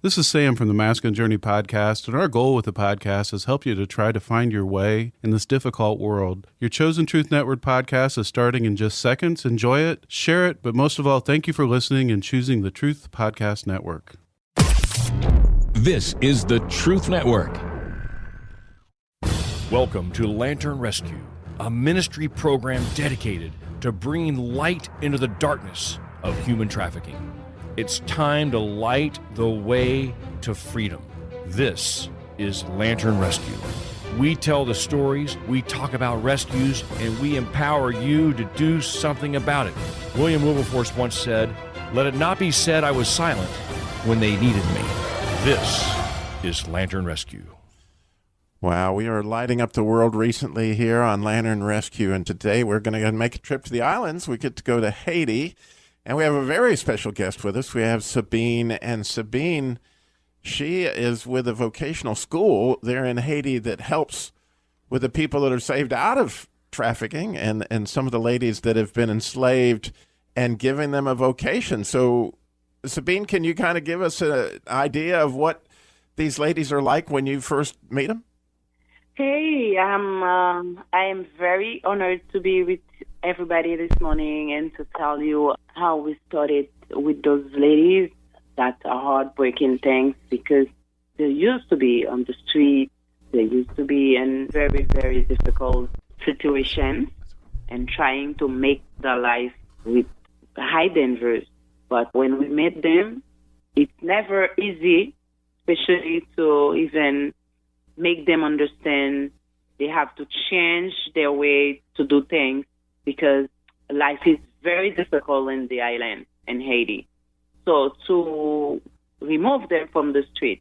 This is Sam from the Masculine Journey podcast, and our goal with the podcast is help you to try to find your way in this difficult world. Your Chosen Truth Network podcast is starting in just seconds. Enjoy it, share it, but most of all, thank you for listening and choosing the Truth Podcast Network. This is the Truth Network. Welcome to Lantern Rescue, a ministry program dedicated to bringing light into the darkness of human trafficking. It's time to light the way to freedom. This is Lantern Rescue. We tell the stories, we talk about rescues, and we empower you to do something about it. William Wilberforce once said, "Let it not be said I was silent when they needed me." This is Lantern Rescue. Wow, we are lighting up the world recently here on Lantern Rescue, and today we're going to make a trip to the islands. We get to go to Haiti. And we have a very special guest with us. We have Sabine. And Sabine, she is with a vocational school there in Haiti that helps with the people that are saved out of trafficking and some of the ladies that have been enslaved and giving them a vocation. So, Sabine, can you kind of give us an idea of what these ladies are like when you first meet them? Hey, I am very honored to be with everybody this morning and to tell you how we started with those ladies. That's a heartbreaking thing because they used to be on the street. They used to be in very, very difficult situations and trying to make their life with high dangers. But when we met them, it's never easy, especially to even make them understand they have to change their way to do things because life is very difficult in the island in Haiti. So to remove them from the street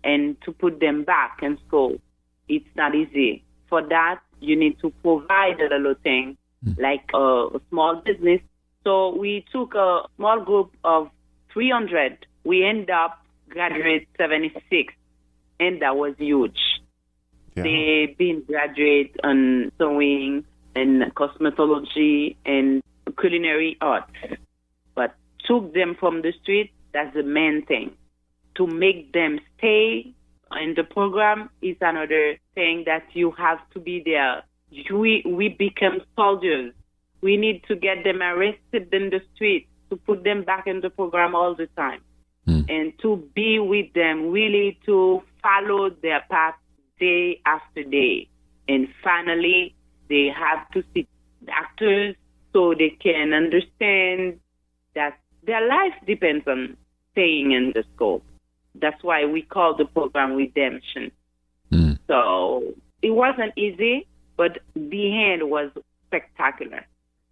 and to put them back in school, it's not easy. For that, you need to provide a little thing like a small business. So we took a small group of 300. We end up graduate 76, and that was huge. Yeah. They've been graduate on sewing and cosmetology and culinary arts. But took them from the street, that's the main thing. To make them stay in the program is another thing that you have to be there. We become soldiers. We need to get them arrested in the street to put them back in the program all the time. And to be with them, really to follow their path day after day. And finally, they have to see doctors so they can understand that their life depends on staying in the school. That's why we call the program Redemption. So it wasn't easy, but the end was spectacular.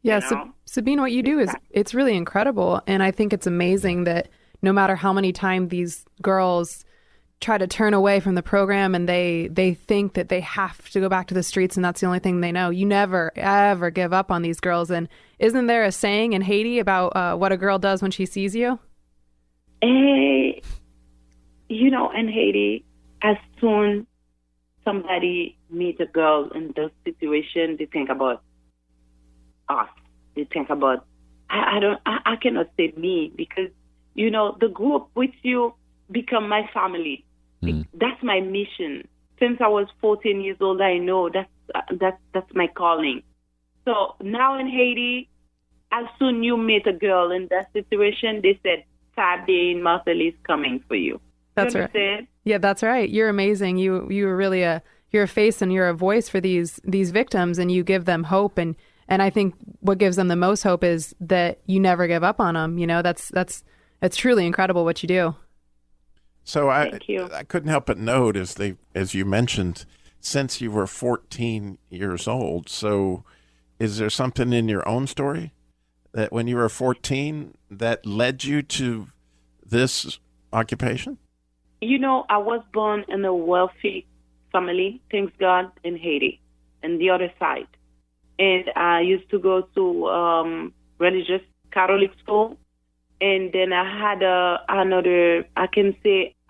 Yeah, so Sabine, what you do is it's really incredible. And I think it's amazing that no matter how many times these girls try to turn away from the program and they think that they have to go back to the streets and that's the only thing they know. You never, ever give up on these girls. And isn't there a saying in Haiti about what a girl does when she sees you? In Haiti, as soon somebody meets a girl in those situations, they think about us. They think about, I cannot say me because, the group with you become my family. That's my mission. Since I was 14 years old, I know that's my calling. So now in Haiti, as soon you meet a girl in that situation, they said, Sabine Martelly is coming for you. That's right. Yeah, that's right. You're amazing. You're really you're a face and you're a voice for these victims, and you give them hope. And I think what gives them the most hope is that you never give up on them. That's truly incredible what you do. So I couldn't help but note as you mentioned, since you were 14 years old. So is there something in your own story that when you were 14 that led you to this occupation? I was born in a wealthy family, thanks God, in Haiti, and the other side. And I used to go to religious Catholic school. And then I had I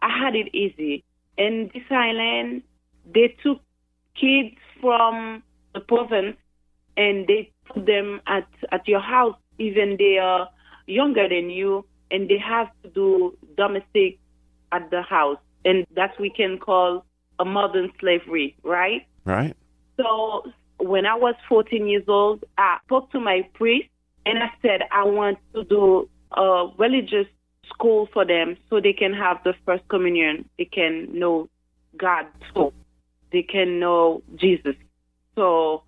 had it easy. In this island, they took kids from the province and they put them at your house, even they are younger than you, and they have to do domestic at the house, and that we can call a modern slavery, right? Right. So when I was 14 years old, I spoke to my priest and I said I want to do a religious school for them so they can have the first communion. They can know God, so they can know Jesus. So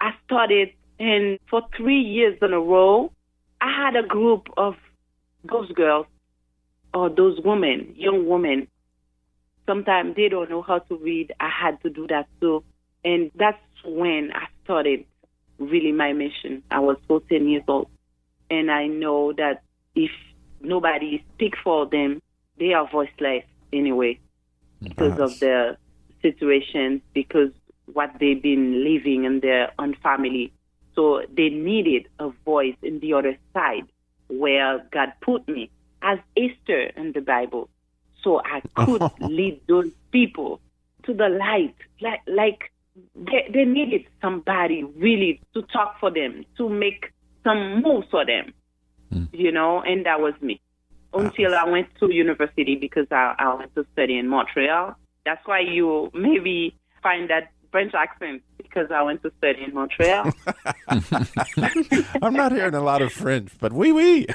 I started, and for 3 years in a row, I had a group of those girls or those women, young women. Sometimes they don't know how to read. I had to do that too. And that's when I started really my mission. I was 14 years old. And I know that if nobody speaks for them, they are voiceless anyway because of their situation, because what they've been living in their own family. So they needed a voice in the other side where God put me as Esther in the Bible. So I could lead those people to the light. Like they needed somebody really to talk for them, to make some moves for them, you know, and that was me. Until I went to university, because I went to study in Montreal. That's why you maybe find that French accent, because I went to study in Montreal. I'm not hearing a lot of French, but oui.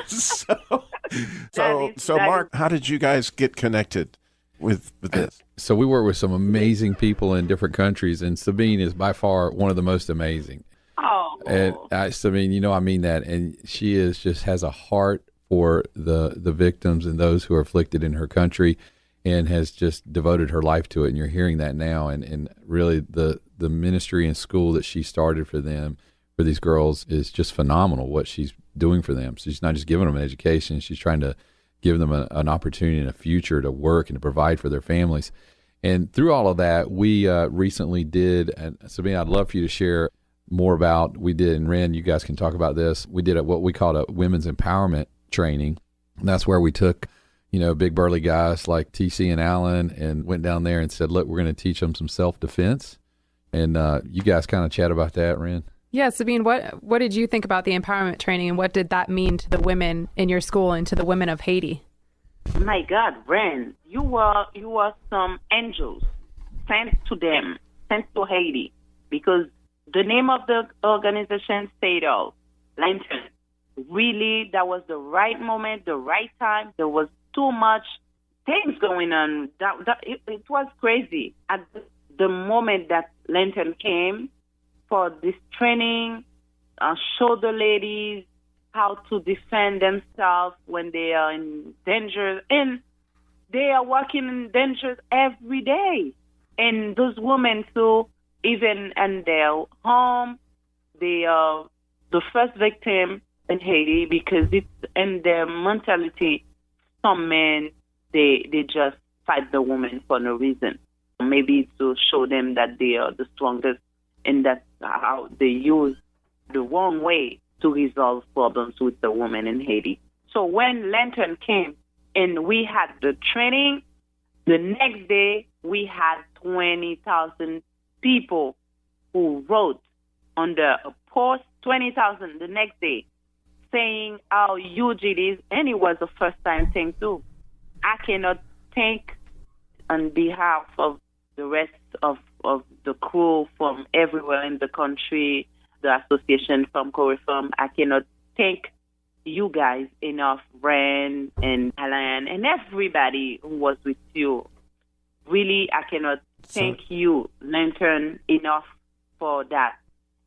So Mark, how did you guys get connected with this? So we work with some amazing people in different countries, and Sabine is by far one of the most amazing. Oh, And Sabine, you know, I mean that, and she is just has a heart for the victims and those who are afflicted in her country, and has just devoted her life to it. And you're hearing that now, and really the ministry and school that she started for them, for these girls, is just phenomenal. What she's doing for them. So she's not just giving them an education; she's trying to give them an opportunity and a future to work and to provide for their families. And through all of that, we recently did, and Sabine, I'd love for you to share more about, we did, and Ren, you guys can talk about this. We did what we called a women's empowerment training. And that's where we took, you know, big burly guys like TC and Alan, and went down there and said, look, we're going to teach them some self-defense. And you guys kind of chat about that, Ren. Yeah, Sabine, what did you think about the empowerment training, and what did that mean to the women in your school and to the women of Haiti? my God, Ren, you were some angels sent to them, sent to Haiti, because the name of the organization said all, Lantern. Really, that was the right moment, the right time. There was too much things going on. It was crazy. At the moment that Lantern came for this training, show the ladies how to defend themselves when they are in danger. And they are working in danger every day. And those women, too, even in their home, they are the first victim in Haiti, because it's in their mentality. Some men, they just fight the woman for no reason. Maybe to show them that they are the strongest, and that's how they use the wrong way to resolve problems with the woman in Haiti. So when Lantern came and we had the training, the next day we had 20,000 people who wrote under a post, 20,000 the next day, saying how huge it is, and it was a first-time thing too. I cannot thank on behalf of the rest of the crew from everywhere in the country, the association from Co-Reform. I cannot thank you guys enough, Ren and Alan and everybody who was with you. Really, I cannot thank you, Lantern, enough for that.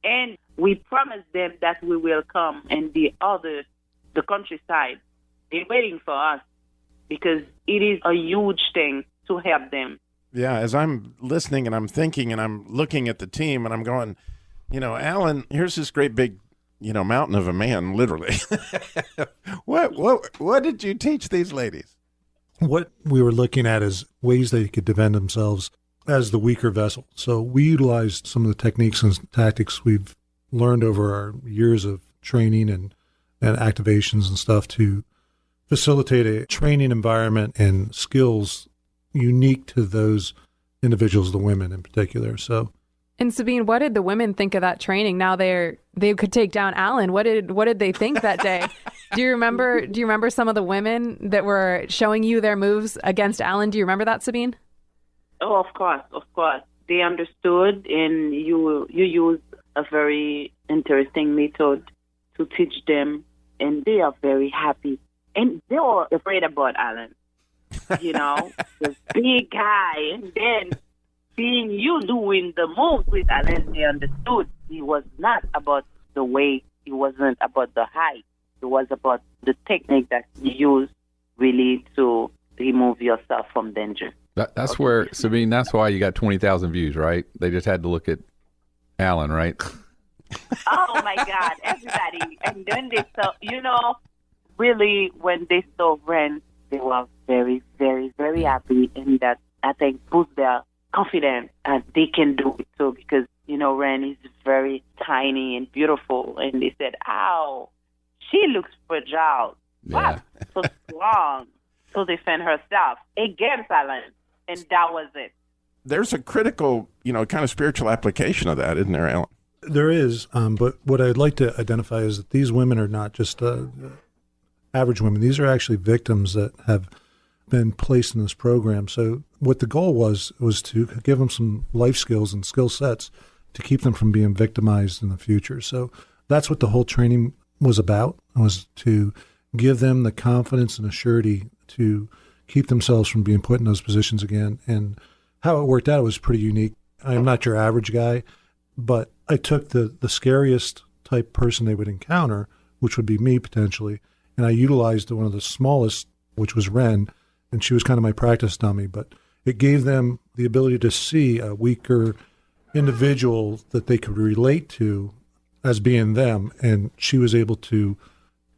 And we promised them that we will come, and the countryside, they're waiting for us, because it is a huge thing to help them. Yeah, as I'm listening and I'm thinking and I'm looking at the team and I'm going, Alan, here's this great big, mountain of a man, literally. What did you teach these ladies? What we were looking at is ways they could defend themselves as the weaker vessel. So we utilized some of the techniques and tactics we've learned over our years of training and activations and stuff to facilitate a training environment and skills unique to those individuals, the women in particular. So, and Sabine, what did the women think of that training? Now they could take down Alan. What did they think that day? Do you remember some of the women that were showing you their moves against Alan? Do you remember that, Sabine? Oh, of course. They understood, and you use a very interesting method to teach them, and they are very happy. And they were afraid about Alan, the big guy. And then seeing you doing the moves with Alan, they understood he was not about the weight. It wasn't about the height. It was about the technique that you use really to remove yourself from danger. That's where, Sabine, that's why you got 20,000 views, right? They just had to look at Alan, right? Oh, my God, everybody. And then they saw, really, when they saw Ren, they were very, very, very happy. And that, I think, boost their confidence and they can do it too, because, Ren is very tiny and beautiful. And they said, ow, she looks fragile. Yeah. But so strong to defend herself against Alan. And that was it. There's a critical, kind of spiritual application of that, isn't there, Alan? There is, but what I'd like to identify is that these women are not just average women. These are actually victims that have been placed in this program. So what the goal was to give them some life skills and skill sets to keep them from being victimized in the future. So that's what the whole training was about, was to give them the confidence and the surety to keep themselves from being put in those positions again. And how it worked out was pretty unique. I am not your average guy, but I took the scariest type person they would encounter, which would be me potentially, and I utilized one of the smallest, which was Ren, and she was kind of my practice dummy, but it gave them the ability to see a weaker individual that they could relate to as being them, and she was able to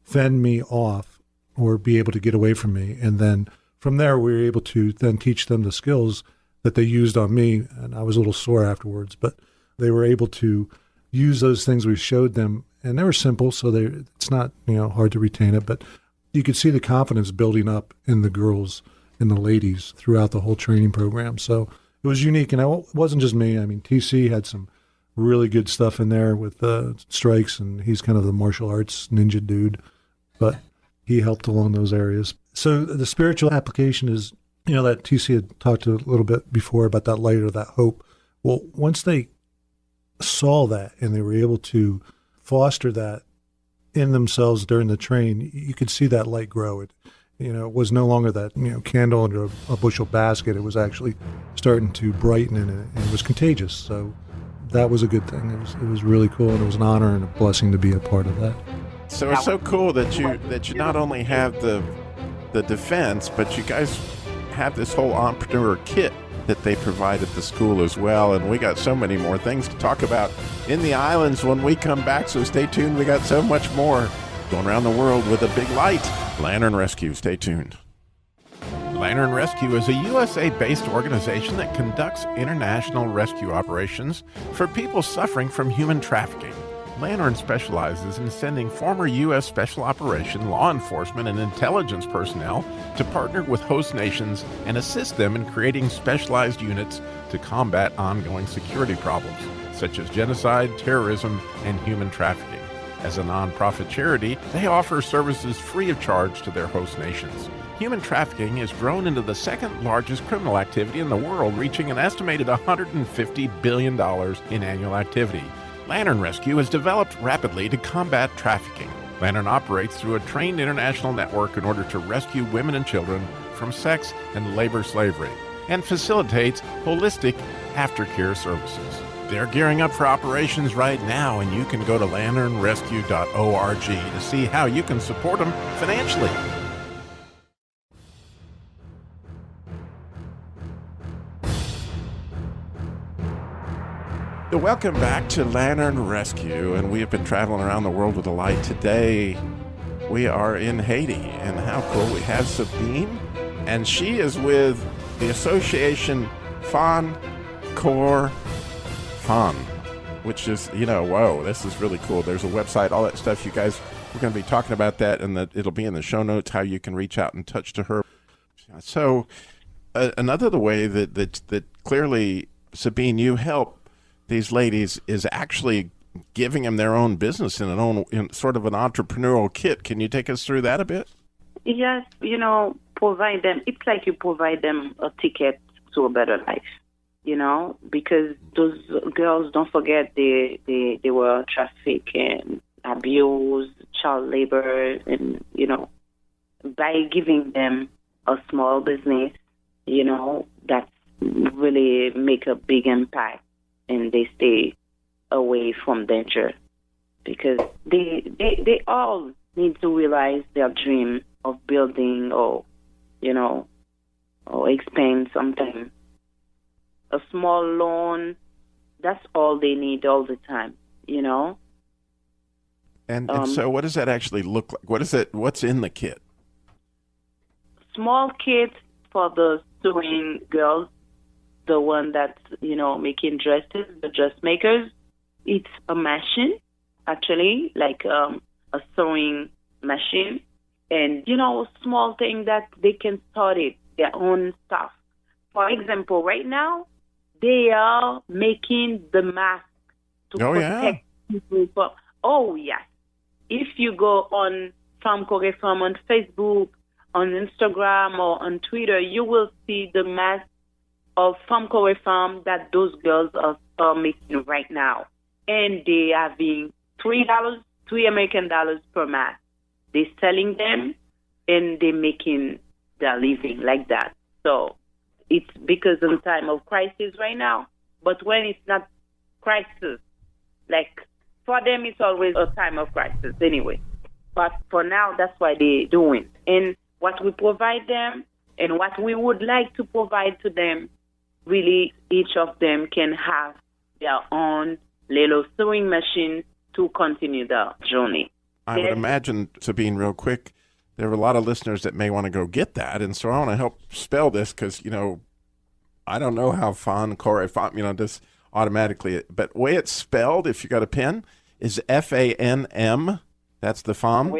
fend me off or be able to get away from me. And then from there, we were able to then teach them the skills that they used on me, and I was a little sore afterwards, but they were able to use those things we showed them, and they were simple, so it's not hard to retain it, but you could see the confidence building up in the girls and the ladies throughout the whole training program. So it was unique, and it wasn't just me. I mean, TC had some really good stuff in there with strikes, and he's kind of the martial arts ninja dude, but he helped along those areas. So the spiritual application is, that TC had talked a little bit before about that light or that hope. Well, once they saw that and they were able to foster that in themselves during the train, you could see that light grow. It was no longer that, candle under a bushel basket. It was actually starting to brighten, and it was contagious. So that was a good thing. It was really cool, and it was an honor and a blessing to be a part of that. So it's so cool that you not only have the defense, but you guys have this whole entrepreneur kit that they provide at the school as well. And we got so many more things to talk about in the islands when we come back. So stay tuned. We got so much more going around the world with a big light. Lantern Rescue. Stay tuned. Lantern Rescue is a USA-based organization that conducts international rescue operations for people suffering from human trafficking. Lantern specializes in sending former U.S. Special Operation, law enforcement, and intelligence personnel to partner with host nations and assist them in creating specialized units to combat ongoing security problems, such as genocide, terrorism, and human trafficking. As a nonprofit charity, they offer services free of charge to their host nations. Human trafficking has grown into the second largest criminal activity in the world, reaching an estimated $150 billion in annual activity. Lantern Rescue has developed rapidly to combat trafficking. Lantern operates through a trained international network in order to rescue women and children from sex and labor slavery, and facilitates holistic aftercare services. They're gearing up for operations right now, and you can go to lanternrescue.org to see how you can support them financially. Welcome back to Lantern Rescue, and we have been traveling around the world with the light. Today, we are in Haiti, and how cool. We have Sabine, and she is with the association Fan Cor Fan, which is, whoa, this is really cool. There's a website, all that stuff. You guys, we're going to be talking about that, and it'll be in the show notes, how you can reach out and touch to her. So another way that clearly, Sabine, you help these ladies is actually giving them their own business in sort of an entrepreneurial kit. Can you take us through that a bit? Yes, provide them. It's like you provide them a ticket to a better life, because those girls, don't forget, they were trafficked and abused, child labor, and, by giving them a small business, that really make a big impact, and they stay away from danger, because they all need to realize their dream of building or expand something. A small loan, that's all they need all the time, And so what does that actually look like? What's in the kit? Small kit for the sewing girls, the one that's, making dresses, the dressmakers. It's a machine, actually, like a sewing machine. And, small thing that they can start it, their own stuff. For example, right now, they are making the mask to protect people from... Oh, yes. If you go on Femme Corée Femme on Facebook, on Instagram, or on Twitter, you will see the mask of Femme Corée Femme that those girls are making right now. And they are having $3 American per mask. They're selling them, and they're making their living like that. So it's because of the time of crisis right now. But when it's not crisis, like for them, it's always a time of crisis anyway. But for now, that's what they're doing. And what we provide them and what we would like to provide to them, really each of them can have their own little sewing machine to continue the journey. I would imagine, Sabine, real quick, there are a lot of listeners that may want to go get that. And so I want to help spell this because, I don't know how Femme Corée Femme, just automatically. But the way it's spelled, if you got a pen, is F-A-N-M. That's the Femme.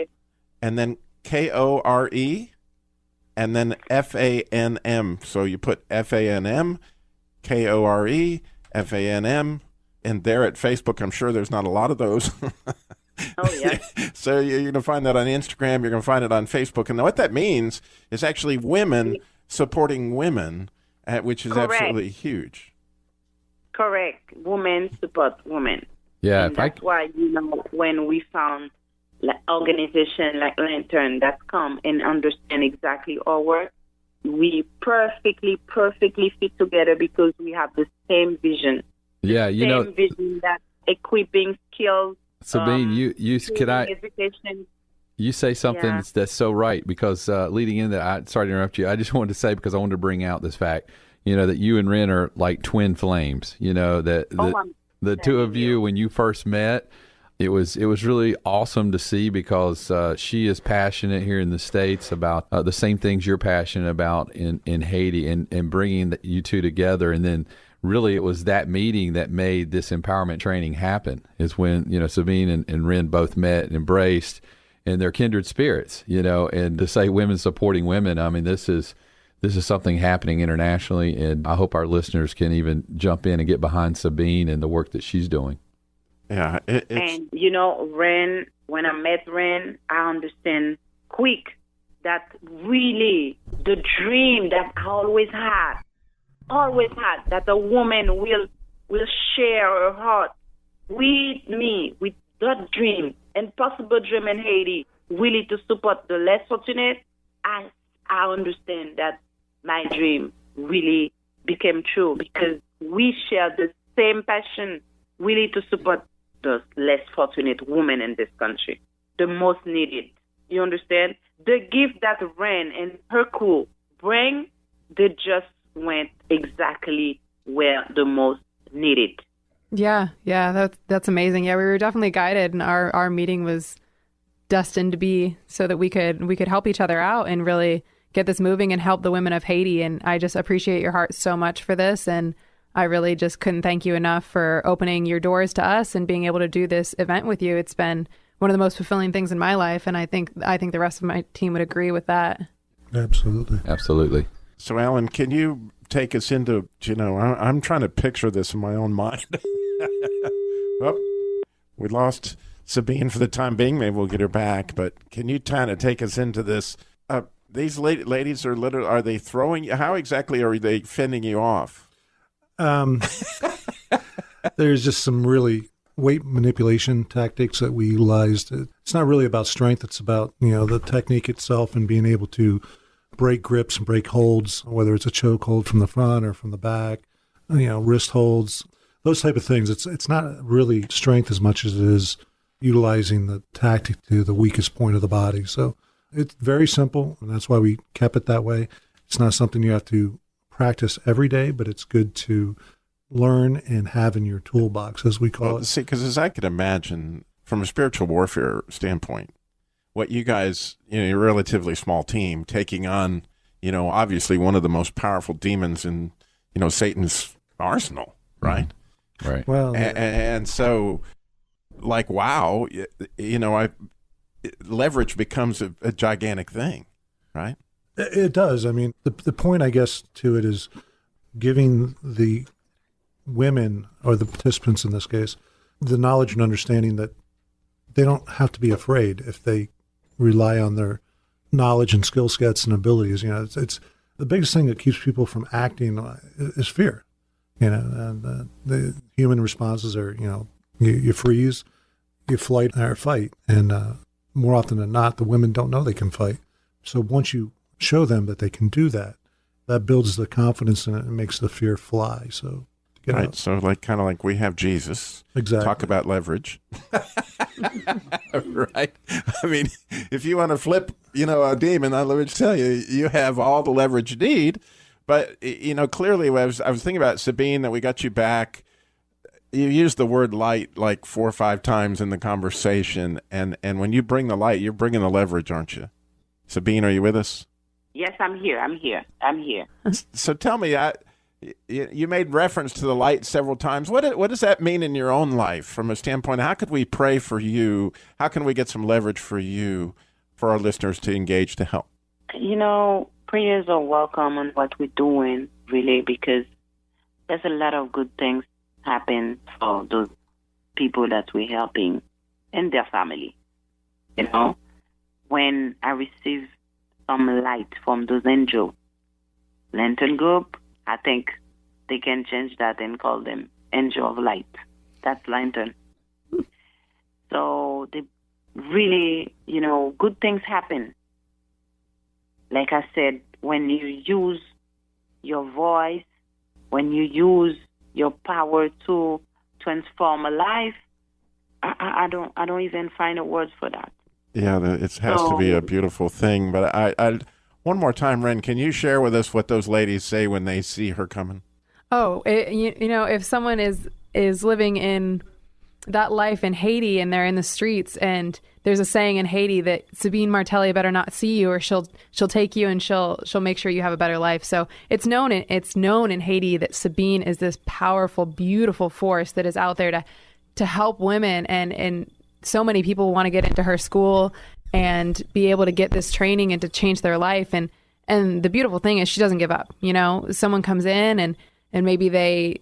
And then K-O-R-E. And then F-A-N-M. So you put F-A-N-M, K-O-R-E, F-A-N-M. And there at Facebook, I'm sure there's not a lot of those. Oh, yeah. So you're going to find that on Instagram. You're going to find it on Facebook. And what that means is actually women supporting women, which is Correct. Absolutely huge. Correct. Women support women. Yeah, And that's why, when we found organization like Lantern that come and understand exactly our work, we perfectly fit together because we have the same vision. Yeah, Same vision that equipping skills. Sabine, education. You say something that's so right because leading into that, sorry to interrupt you. I just wanted to say because I wanted to bring out this fact, that you and Ren are like twin flames. The two of you, when you first met, it was really awesome to see because she is passionate here in the States about the same things you're passionate about in Haiti and bringing you two together. And then really it was that meeting that made this empowerment training happen is when, Sabine and Ren both met and embraced and they're kindred spirits, and to say women supporting women, I mean, this is something happening internationally. And I hope our listeners can even jump in and get behind Sabine and the work that she's doing. Yeah. And, Ren, when I met Ren, I understand quick that really the dream that I always had, that a woman will share her heart with me, with that dream and possible dream in Haiti, really to support the less fortunate. I understand that my dream really became true because we share the same passion really to support the less fortunate women in this country, the most needed. You understand? The gift that Ren and her crew bring, they just went exactly where the most needed. Yeah, that's amazing. Yeah, we were definitely guided, and our meeting was destined to be so that we could help each other out and really get this moving and help the women of Haiti. And I just appreciate your heart so much for this, and I really just couldn't thank you enough for opening your doors to us and being able to do this event with you. It's been one of the most fulfilling things in my life, and I think the rest of my team would agree with that. Absolutely. So, Alan, can you take us into, I'm trying to picture this in my own mind. Oh, We lost Sabine for the time being. Maybe we'll get her back. But can you kind of take us into this? These ladies are literally, are they throwing you? How exactly are they fending you off? There's just some really weight manipulation tactics that we utilized. It's not really about strength. It's about, the technique itself and being able to break grips and break holds, whether it's a choke hold from the front or from the back, wrist holds, those type of things. It's not really strength as much as it is utilizing the tactic to the weakest point of the body. So it's very simple, and that's why we kept it that way. It's not something you have to practice every day, but it's good to learn and have in your toolbox, as we call it. See, because as I could imagine, from a spiritual warfare standpoint, what you guys, your relatively small team, taking on, obviously one of the most powerful demons in, Satan's arsenal, right? Right. Well, and so, like, wow, leverage becomes a gigantic thing, right? it does. I mean, the point, I guess, to it is giving the women, or the participants in this case, the knowledge and understanding that they don't have to be afraid if they rely on their knowledge and skill sets and abilities. It's the biggest thing that keeps people from acting is fear. And the human responses are, you freeze, you flight or fight. And more often than not, the women don't know they can fight. So once you show them that they can do that, that builds the confidence in it and makes the fear fly. So right. Out. So kind of like we have Jesus. Exactly. Talk about leverage. Right. I mean, if you want to flip, a demon, let me tell you, you have all the leverage you need. But, clearly, I was thinking about, Sabine, that we got you back. You used the word light like 4 or 5 times in the conversation. And when you bring the light, you're bringing the leverage, aren't you? Sabine, are you with us? Yes, I'm here. So tell me, you made reference to the light several times. What does that mean in your own life from a standpoint? How could we pray for you? How can we get some leverage for you, for our listeners to engage to help? Prayers are welcome on what we're doing, really, because there's a lot of good things happen for those people that we're helping and their family. When I receive some light from those angels, Lantern Group, I think they can change that and call them Angel of Light. That's Lantern. So they really, good things happen. Like I said, when you use your voice, when you use your power to transform a life, I don't even find a word for that. Yeah, it has to be a beautiful thing. But I one more time, Ren, can you share with us what those ladies say when they see her coming? Oh, if someone is living in that life in Haiti and they're in the streets, and there's a saying in Haiti that Sabine Martelly better not see you, or she'll take you and she'll make sure you have a better life. So it's known in Haiti that Sabine is this powerful, beautiful force that is out there to help women, and so many people want to get into her school and be able to get this training and to change their life. And the beautiful thing is she doesn't give up. Someone comes in and maybe they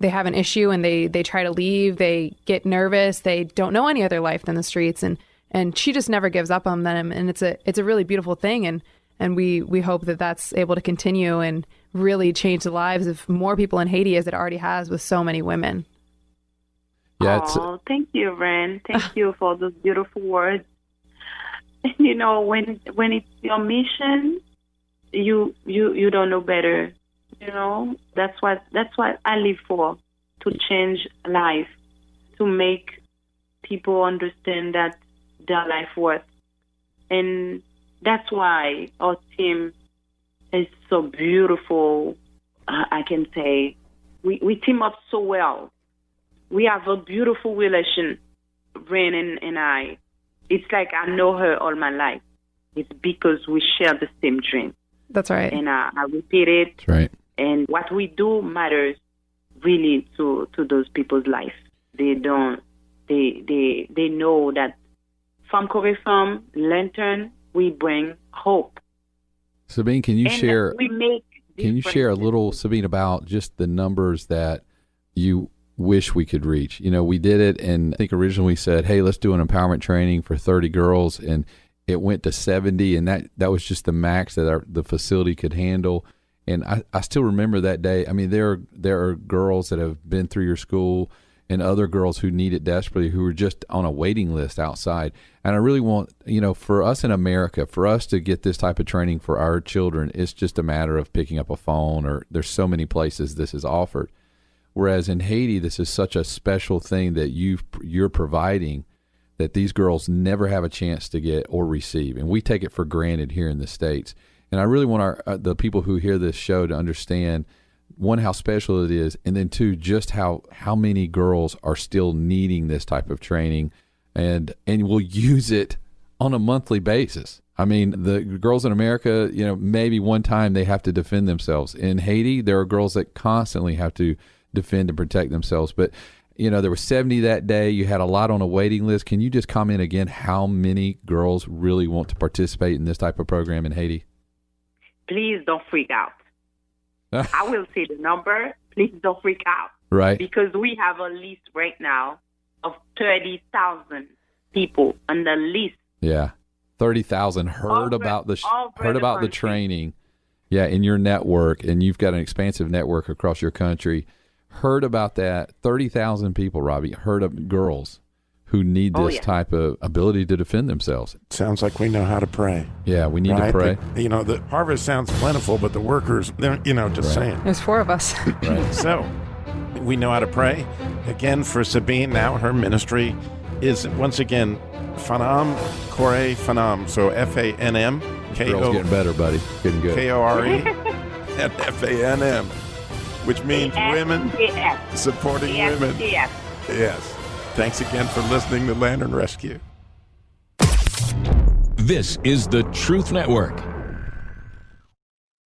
have an issue and they try to leave, they get nervous, they don't know any other life than the streets, and she just never gives up on them. And it's a really beautiful thing, and we hope that that's able to continue and really change the lives of more people in Haiti, as it already has with so many women. Yeah, thank you, Ren. Thank you for those beautiful words. When it's your mission, you don't know better. That's what I live for, to change life, to make people understand that their life worth. And that's why our team is so beautiful. I can say we team up so well. We have a beautiful relation, Ren and I. It's like I know her all my life. It's because we share the same dream. That's right. And I repeat it. That's right. And what we do matters really to those people's life. They know that from Corey Farm, Lantern, we bring hope. Sabine, can you share? We make. Can you share a little, Sabine, about just the numbers that you wish we could reach. We did it, and I think originally we said, hey, let's do an empowerment training for 30 girls, and it went to 70, and that was just the max that the facility could handle. And I still remember that day. I mean, there are girls that have been through your school and other girls who need it desperately, who are just on a waiting list outside. And I really want, for us in America, for us to get this type of training for our children, it's just a matter of picking up a phone, or there's so many places this is offered. Whereas in Haiti, this is such a special thing that you're providing that these girls never have a chance to get or receive. And we take it for granted here in the States. And I really want the people who hear this show to understand, one, how special it is, and then two, just how many girls are still needing this type of training and will use it on a monthly basis. I mean, the girls in America, maybe one time they have to defend themselves. In Haiti, there are girls that constantly have to defend and protect themselves. But, there were 70 that day. You had a lot on a waiting list. Can you just comment again how many girls really want to participate in this type of program in Haiti? Please don't freak out. I will say the number. Please don't freak out. Right. Because we have a list right now of 30,000 people on the list. Yeah. 30,000 heard about the training. Yeah, in your network, and you've got an expansive network across your country. Heard about that. 30,000 people, Robbie, heard of girls who need this type of ability to defend themselves. Sounds like we know how to pray. Yeah, we need to pray. The harvest sounds plentiful, but the workers, they're, just saying. There's 4 of us. Right. So we know how to pray. Again, for Sabine, now her ministry is, once again, Fanam Kore Fanam. So Fanm. Girl's getting better, buddy. Getting good. Kore and Fanm, which means women supporting women. Yes. Thanks again for listening to Lantern Rescue. This is the Truth Network.